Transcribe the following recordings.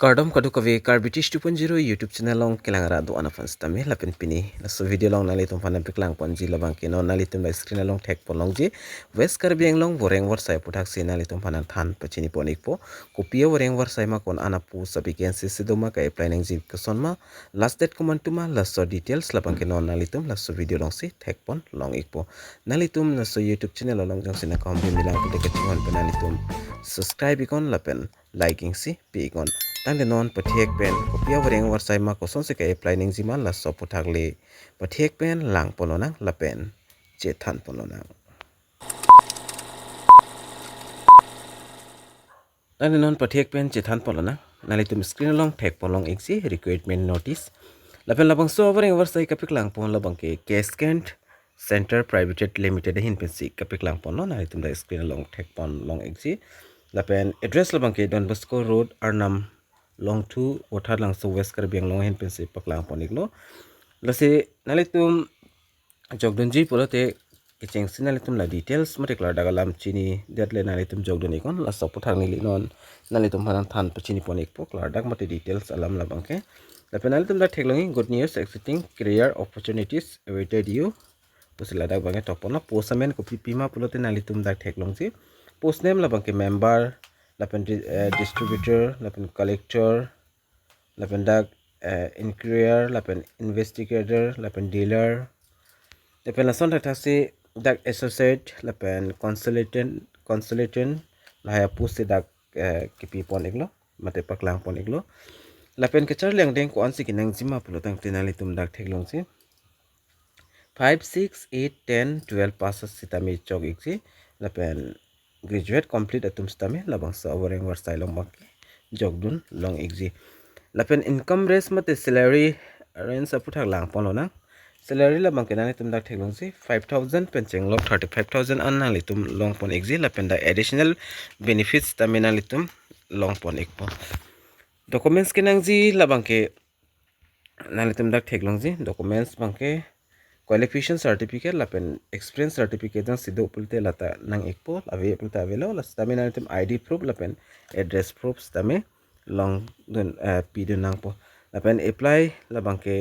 Kardom kadu kawe Karbi 2.0 YouTube channel long kelangara do ana fans tame lapen pini so video long nali tum panam piklang ponji labang kino nali tum la screen long tag polong ji West Karbi Anglong Voreng Avarsai puthak si nali tum panan than pachini ponik po kopia Voreng Avarsai ma kon ana pu sa vacancy sidoma ka apply nang ji kason ma last date command tuma last details labang kino nali tum la so video long si tag pon long ikpo nali tum la so YouTube channel long jang sina kam bi milang pu de katingon penali tum subscribe ikon lapen liking si pi ikon tang de non pathek pen kopia Voreng Avarsai ma ko son se ka apply ning jiman la so puthak le pathek pen lang polona la pen che than polona tang de non pathek pen che than polona nali tum screen long thek polong exi recruitment notice la pen labang so Voreng Avarsai ka piklang pon labang ke Govt Center Private Limited hin pen si ka piklang pon no nali tum da screen long thek pon long exi la pen address labang ke Don Bosco Road Arnam long to water lang so West Karbi Anglong hen pensi paklang poniklo lase nalitum jogdonji polote kicheng sinalitum la details mate klar daga lam chini deadle nalitum jogdoni kon la so puthang ni non nalitum hanan than pachini ponik po klar dak mate details alam la bangke la penalitum da theklongi good news exciting career opportunities awaited you pusila dak bange topono posamen ko pipima polote nalitum da theklongji post name la bangke member lapen distributor lapen collector lapen dak inquirer lapen investigator lapen dealer lapen lason thasi dak associate lapen consultant lahaya post dak kipi pon iglo mate paklang pon iglo lapen kechar leng deng ko ansi kinang jima pulo tang tenali tum dak theklong si 5 6 8 10 12 passes sitami chok iksi lapen graduate complete atum stame labang sa Voreng Avarsai long bang jogdun long exi lapen income raise mate salary range aputhak lang polona salary labang kenani tum dak theklong si 5000 pencheng lok 35000 anna litum long pon exi lapen da additional benefits tamena litum long pon ekpo documents kenang ji labang ke nalitum dak theklong ji documents bangke qualification certificate lapen experience certificate jang sido pulte lata nang ekpo ave pulte avelo la stamina item id proof lapen address proof stame long dun pidun nang po lapen apply labangke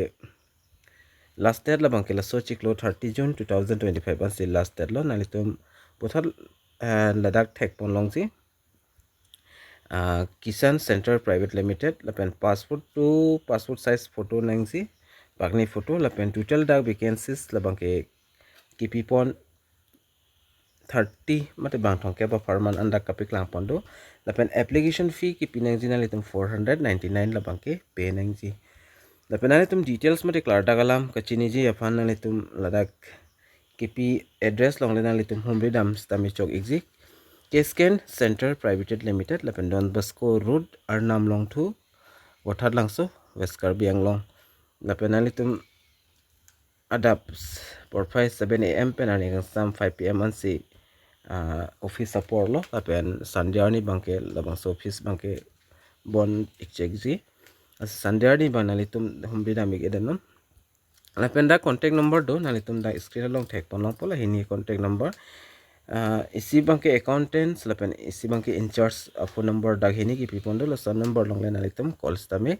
last date labangke la sochik lo 30 June 2025 as last date lo nalitum puthal ladak thek pon longji Kisan Center Private Limited lapen passport size photo nangji Pagni photo lapen total dak vacancies labang ke kipipon 30 mate bang thongke ba farman anda kapik lang pondo lapen application fee kipinang jina litum 499 labang ke pay nangji lapen alitum details mate klar dagalam kachini ji afan litum ladak kipi address long lena litum homredam stami chok exik Govt Center Private Limited lapen Don Bosco Road Arnam long to water langso West Karbi Anglong lapen alitum adapts for 7 AM pen ani sam 5 PM ansi office support lo lapen sandiani bangke labangso office bangke bon exegzi as sandiani banalitum humbi dami gedanon lapen da contact number do nalitum da screen long thek ponong pola hini contact number isi bangke accountants lapen isi bangke in charge phone number da hini ki pipondo la son number long len nalitum calls tame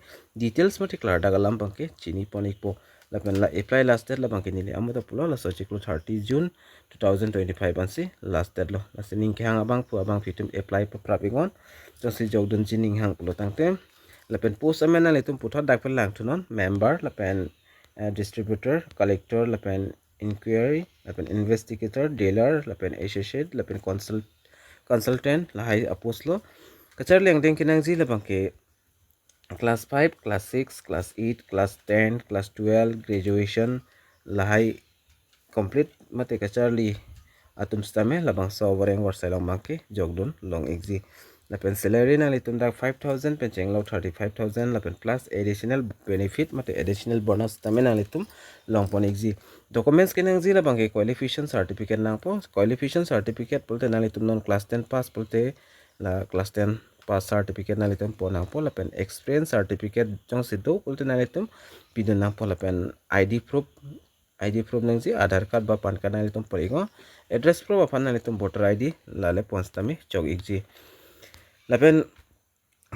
details mati klar da galam bangke chini ponik po lapen la apply last date la bangke nili amuda pulo la sochik lo 30 June 2025 ansi last date lo la sining ke hang abang pu abang fitum apply Paprap ingon josi jogdun jining hang pulo tangte lapen post amena litum puthot dak pelang tunon member lapen distributor collector lapen inquiry lapen investigator dealer lapen associate lapen consultant lahai aposlo kachar leng deng kinang ji labang ke class 5 class 6 class 8 class 10 class 12 graduation lahai complete mate kacharli atum stame labang so Voreng Avarsai long bangke jogdun long exi lapen salary na litum dak 5000 pencheng lo 35000 lapen plus additional benefit mate additional bonus tame na litum long pon exi documents kenang ji labangke qualification certificate nang po qualification certificate pulte na litum non class 10 pass pulte la class 10 pass certificate na litum po nang po lapen experience certificate jong sido pulte na litum pidun nang po lapen ID proof nang ji Aadhaar card ba PAN card na litum porigo address proof afan na litum voter ID lale ponstami chok exi lapen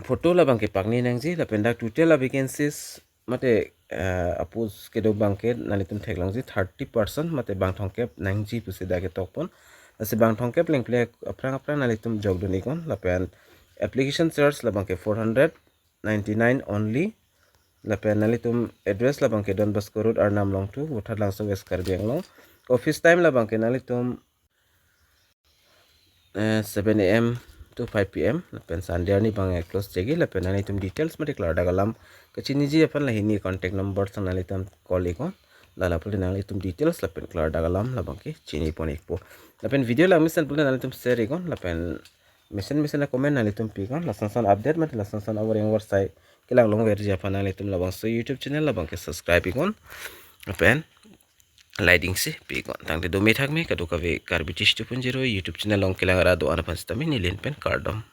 photo labang ke pakni nangji lapen dak total la vacancies mate apus ke do bangke nalitum theklangji 30% mate bang thongke nangji puse dake tokpon ase bang thongke plengple aprang nalitum jogdoni kon lapen application charge labang ke 499 only lapen nalitum address labang ke Don Bosco Road Arnamlong 2 Wathadlangso West Karbi Anglong office time labang ke nalitum 7 AM to 5 PM lapen Sunday ni bang close jegi lapen nalitum details mate klar dagalam kachini ji apan lahini contact number sang nalitum call ikon lala pulin nalitum details lapen klar dagalam labang ke chini ponikpo lapen video lang misan pulin nalitum share ikon lapen mission na comment nalitum pikon lasan update mate lasan Voreng Avarsai kilang long verji apan nalitum labangso YouTube channel labang ke subscribe ikon lapen lighting si pikon tang de domi thakme kadu kave Karbi 2.0 YouTube channel long kilang ara do ana panstami nilin pen cardom